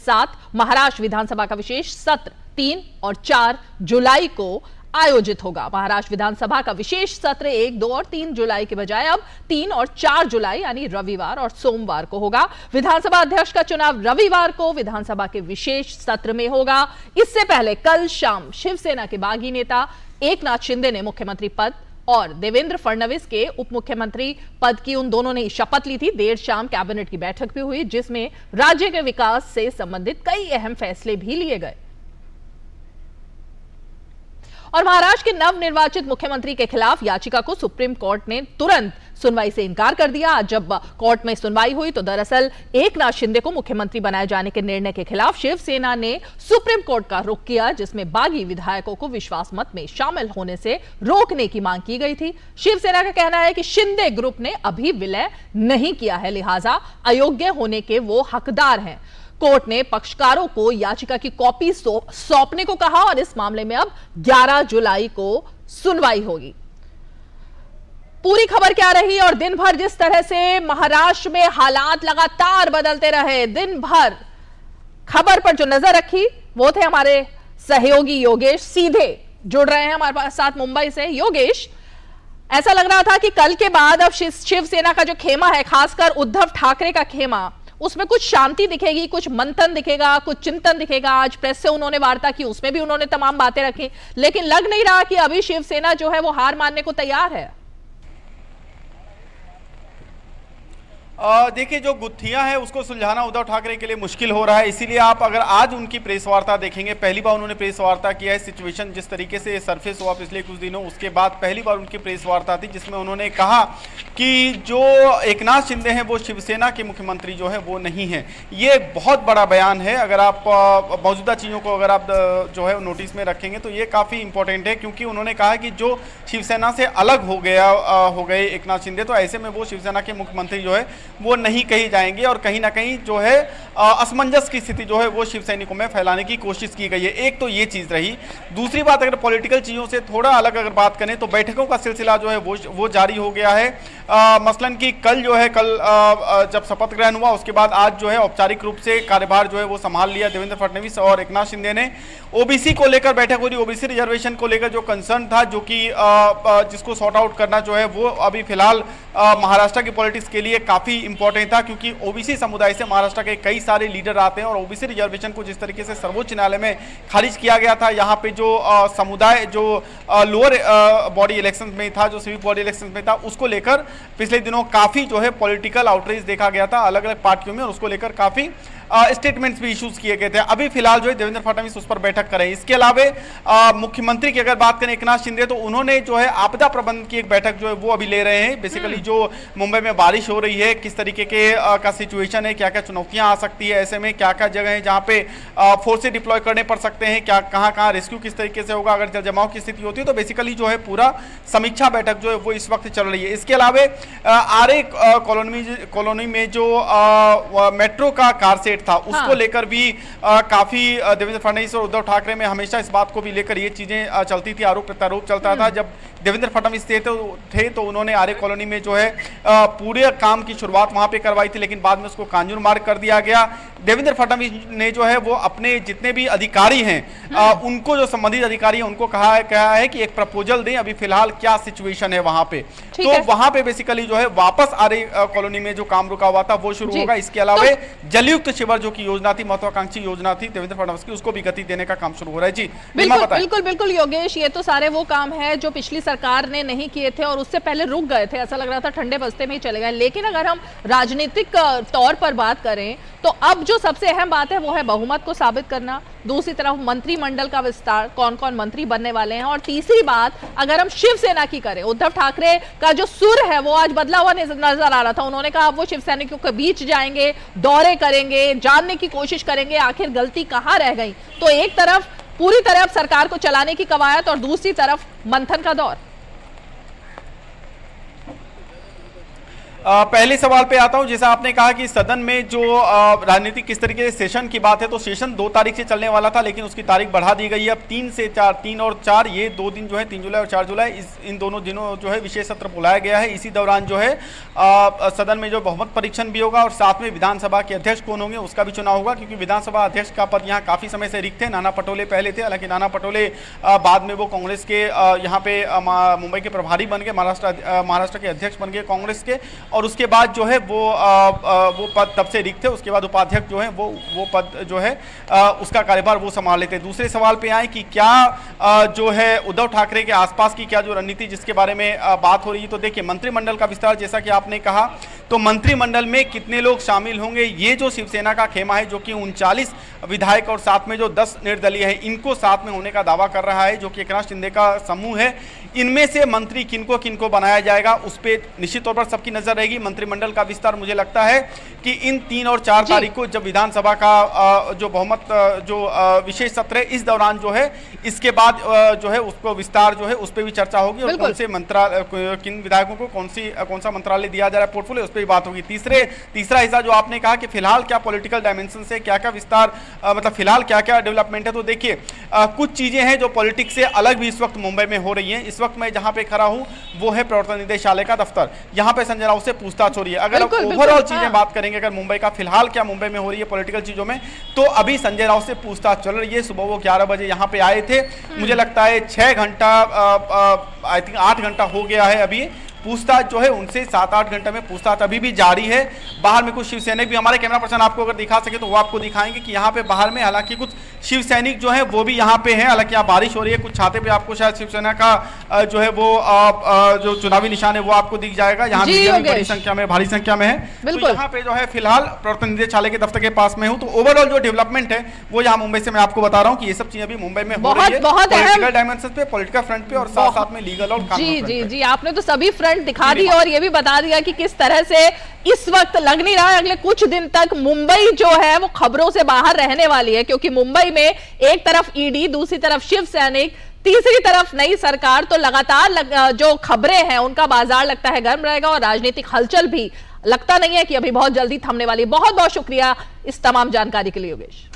साथ महाराष्ट्र विधानसभा का विशेष सत्र 3 और 4 जुलाई को आयोजित होगा। महाराष्ट्र विधानसभा का विशेष सत्र 1, 2 और 3 जुलाई के बजाय अब 3 और 4 जुलाई यानी रविवार और सोमवार को होगा। विधानसभा अध्यक्ष का चुनाव रविवार को विधानसभा के विशेष सत्र में होगा। इससे पहले कल शाम शिवसेना के बागी नेता एकनाथ शिंदे ने मुख्यमंत्री पद और देवेंद्र फडणवीस के उप मुख्यमंत्री पद की उन दोनों ने शपथ ली थी। देर शाम कैबिनेट की बैठक भी हुई जिसमें राज्य के विकास से संबंधित कई अहम फैसले भी लिए गए। और महाराष्ट्र के नवनिर्वाचित मुख्यमंत्री के खिलाफ याचिका को सुप्रीम कोर्ट ने तुरंत सुनवाई से इनकार कर दिया। आज जब कोर्ट में सुनवाई हुई तो दरअसल एकनाथ शिंदे को मुख्यमंत्री बनाए जाने के निर्णय के खिलाफ शिवसेना ने सुप्रीम कोर्ट का रुख किया, जिसमें बागी विधायकों को विश्वास मत में शामिल होने से रोकने की मांग की गई थी। शिवसेना का कहना है कि शिंदे ग्रुप ने अभी विलय नहीं किया है, लिहाजा अयोग्य होने के वो हकदार हैं। कोर्ट ने पक्षकारों को याचिका की कॉपी सौंपने को कहा और इस मामले में अब 11 जुलाई को सुनवाई होगी। पूरी खबर क्या रही और दिन भर जिस तरह से महाराष्ट्र में हालात लगातार बदलते रहे, दिन भर खबर पर जो नजर रखी वो थे हमारे सहयोगी योगेश, सीधे जुड़ रहे हैं हमारे साथ मुंबई से। योगेश, ऐसा लग रहा था कि कल के बाद अब शिवसेना का जो खेमा है, खासकर उद्धव ठाकरे का खेमा, उसमें कुछ शांति दिखेगी, कुछ मंथन दिखेगा, कुछ चिंतन दिखेगा। आज प्रेस से उन्होंने वार्ता की, उसमें भी उन्होंने तमाम बातें रखी, लेकिन लग नहीं रहा कि अभी शिवसेना जो है वो हार मानने को तैयार है। देखिए, जो गुत्थियां हैं उसको सुलझाना उद्धव ठाकरे के लिए मुश्किल हो रहा है। इसीलिए आप अगर आज उनकी प्रेस वार्ता देखेंगे, पहली बार उन्होंने प्रेस वार्ता किया है। सिचुएशन जिस तरीके से सरफेस हुआ पिछले कुछ दिनों, उसके बाद पहली बार उनकी प्रेस वार्ता थी जिसमें उन्होंने कहा कि जो एकनाथ शिंदे हैं वो शिवसेना के मुख्यमंत्री जो है वो नहीं है। ये बहुत बड़ा बयान है। अगर आप मौजूदा चीज़ों को अगर आप जो है नोटिस में रखेंगे तो ये काफ़ी इंपॉर्टेंट है, क्योंकि उन्होंने कहा कि जो शिवसेना से अलग हो गए एकनाथ शिंदे, तो ऐसे में वो शिवसेना के मुख्यमंत्री जो है वो नहीं कही जाएंगे और कहीं ना कहीं जो है असमंजस की स्थिति जो है वो शिव सैनिकों में फैलाने की कोशिश की गई है। एक तो ये चीज रही। दूसरी बात, अगर पॉलिटिकल चीजों से थोड़ा अलग अगर बात करें तो बैठकों का सिलसिला जो है वो जारी हो गया है। मसलन कि कल जो है जब शपथ ग्रहण हुआ उसके बाद आज जो है औपचारिक रूप से कार्यभार जो है वो संभाल लिया देवेंद्र फडणवीस और एकनाथ शिंदे ने। ओबीसी को लेकर बैठक हो रही, ओबीसी रिजर्वेशन को लेकर जो कंसर्न था, जो कि जिसको सॉर्ट आउट करना जो है वो अभी फिलहाल महाराष्ट्र की पॉलिटिक्स के लिए काफी इंपॉर्टेंट था, क्योंकि ओबीसी समुदाय से महाराष्ट्र के कई सारे लीडर आते हैं और ओबीसी रिजर्वेशन को जिस तरीके से सर्वोच्च न्यायालय में खारिज किया गया था, यहाँ पे जो समुदाय जो लोअर बॉडी इलेक्शन में था, जो सिविक बॉडी इलेक्शन में था, उसको लेकर पिछले दिनों काफी जो है पॉलिटिकल आउटरीच देखा गया था अलग अलग पार्टियों में और उसको लेकर काफी स्टेटमेंट्स भी इश्यूज किए गए थे। अभी फिलहाल जो है देवेंद्र फडणवीस उस पर बैठक करें। इसके अलावा मुख्यमंत्री की अगर बात करें एकनाथ शिंदे, तो उन्होंने जो है आपदा प्रबंधन की एक बैठक जो है वो अभी ले रहे हैं। बेसिकली जो मुंबई में बारिश हो रही है, किस तरीके के का सिचुएशन है, क्या क्या चुनौतियां आ सकती है, ऐसे में क्या क्या जगह है जहां पे फोर्सेस डिप्लॉय करने पड़ सकते हैं, क्या कहां रेस्क्यू किस तरीके से होगा अगर जल जमाव की स्थिति होती है। तो बेसिकली जो है पूरा समीक्षा बैठक जो है वो इस वक्त चल रही है। इसके अलावा आरए कॉलोनी में जो मेट्रो का कार सेट था उसको लेकर भी काफी देवेंद्र फडणवीस और उद्धव ठाकरे में हमेशा इस बात को भी लेकर ये चीजें चलती थी, आरोप प्रत्यारोप चलता था। जब देवेंद्र फडणवीस थे तो उन्होंने आरए कॉलोनी में जो है पूरे काम की शुरुआत वहां पे करवाई थी, लेकिन बाद में उसको कांजूर मार्ग कर दिया गया। देवेंद्र फडणवीस ने जो है वो अपने जितने भी अधिकारी हैं उनको, जो संबंधित अधिकारी हैं उनको कहा है कि एक प्रपोजल दें अभी फिलहाल क्या सिचुएशन है वहां पे। तो वहां पे बेसिकली जो है वापस आरए कॉलोनी में जो काम रुका हुआ था वो शुरू होगा। इसके अलावा जलयुक्त शिविर जो की योजना थी, महत्वाकांक्षी योजना थी देवेंद्र फडणवीस की, उसको भी गति देने का काम शुरू हो रहा है। जी बिल्कुल योगेश, ये तो सारे वो काम है जो पिछली सरकार ने नहीं किए थे और उससे पहले रुक गए थे, ऐसा लग रहा था ठंडे बस्ते में ही चले गए। लेकिन अगर हम राजनीतिक तौर पर बात करें तो अब जो सबसे अहम बात है वो है बहुमत को साबित करना, दूसरी तरफ मंत्रिमंडल का विस्तार, कौन कौन मंत्री बनने वाले हैं, और तीसरी बात अगर हम शिवसेना की करें, उद्धव ठाकरे का जो सुर है वो आज बदला हुआ नजर आ रहा था। उन्होंने कहा अब वो शिव सैनिकों के बीच जाएंगे, दौरे करेंगे, जानने की कोशिश करेंगे आखिर गलती कहां रह गई। तो एक तरफ पूरी तरह सरकार को चलाने की कवायद और दूसरी तरफ मंथन का दौर। पहले सवाल पे आता हूं। जैसा आपने कहा कि सदन में जो राजनीतिक किस तरीके से सेशन की बात है, तो सेशन 2 तारीख से चलने वाला था, लेकिन उसकी तारीख बढ़ा दी गई है। अब 3 से 4, 3 और 4 ये 2 दिन जो है 3 जुलाई और 4 जुलाई इन दोनों दिनों जो है विशेष सत्र बुलाया गया है। इसी दौरान जो है सदन में जो बहुमत परीक्षण भी होगा और साथ में विधानसभा के अध्यक्ष कौन होंगे उसका भी चुनाव होगा, क्योंकि विधानसभा अध्यक्ष का पद यहाँ काफी समय से रिक्त थे। नाना पटोले पहले थे, हालांकि नाना पटोले बाद में वो कांग्रेस के यहाँ पे मुंबई के प्रभारी बन गए, महाराष्ट्र के अध्यक्ष बन गए कांग्रेस के, और उसके बाद जो है वो पद तब से रिक्त थे। उसके बाद उपाध्यक्ष जो है वो पद जो है उसका कार्यभार वो संभाल लेते। दूसरे सवाल पे आए कि क्या जो है उद्धव ठाकरे के आसपास की क्या जो रणनीति जिसके बारे में बात हो रही है, तो देखिए मंत्रिमंडल का विस्तार जैसा कि आपने कहा, तो मंत्रिमंडल में कितने लोग शामिल होंगे, ये जो शिवसेना का खेमा है जो कि 39 विधायक और साथ में जो 10 निर्दलीय है इनको साथ में होने का दावा कर रहा है, जो कि एकनाथ शिंदे का समूह है, इनमें से मंत्री किनको किनको बनाया जाएगा उस पर निश्चित तौर पर सबकी नजर रहेगी। मंत्रिमंडल का विस्तार मुझे लगता है कि इन 3 और 4 तारीख को जब विधानसभा का जो बहुमत जो विशेष सत्र है इस दौरान जो है इसके बाद जो है उसको विस्तार जो है उस पर भी चर्चा होगी और कौन से मंत्रालय किन विधायकों को कौन सा मंत्रालय दिया जा रहा है पोर्टफोलियो उस पर भी बात होगी। तीसरा हिस्सा जो आपने कहा कि फिलहाल क्या पॉलिटिकल डायमेंशन से क्या क्या विस्तार मतलब फिलहाल क्या क्या डेवलपमेंट है, तो देखिए कुछ चीजें हैं जो पॉलिटिक्स से अलग भी इस वक्त मुंबई में हो रही है। इस वक्त मैं जहां पे खड़ा हूं वो है प्रवर्तन निदेशालय का दफ्तर, यहां पे संजय राउत से पूछताछ हो रही है। अगर ओवरऑल चीजें बात करेंगे अगर मुंबई का फिलहाल क्या मुंबई में हो रही है पॉलिटिकल चीजों में, तो अभी संजय राउत से पूछताछ चल रही है। सुबह वो 11 बजे यहां पे आए थे, मुझे लगता है 6 घंटा आई थिंक 8 घंटा हो गया है अभी पूछताछ जो है उनसे 7-8 घंटे में पूछताछ अभी भी जारी है। बाहर में कुछ शिव सैनिक भी, हमारे कैमरा पर्सन आपको अगर दिखा सके तो वो आपको दिखाएंगे कि यहाँ पे बाहर में हालांकि कुछ शिव सैनिक जो है वो भी यहाँ पे हैं। हालांकि यहाँ बारिश हो रही है, कुछ छाते पे आपको शायद शिवसेना का जो है वो जो चुनावी निशान है वो आपको दिख जाएगा। यहाँ बड़ी संख्या में भारी संख्या में है। तो यहाँ पे जो है फिलहाल प्रवर्तन निदेशालय के दफ्तर के पास में हूँ। तो ओवरऑल जो डेवलपमेंट है वो यहाँ मुंबई से मैं आपको बता रहा हूँ कि ये सब चीजें अभी मुंबई में हो रही है, पॉलिटिकल डायमेंशन पे, पॉलिटिकल फ्रंट पे और साथ साथ में लीगल और जी जी जी आपने तो सभी फ्रंट दिखा दी और ये भी बता दिया कि किस तरह से इस वक्त लग नहीं रहा है अगले कुछ दिन तक मुंबई जो है वो खबरों से बाहर रहने वाली है, क्योंकि मुंबई में एक तरफ ईडी, दूसरी तरफ शिव सैनिक, तीसरी तरफ नई सरकार, तो लगातार जो खबरें हैं उनका बाजार लगता है गर्म रहेगा और राजनीतिक हलचल भी लगता नहीं है कि अभी बहुत जल्दी थमने वाली। बहुत बहुत शुक्रिया इस तमाम जानकारी के लिए योगेश।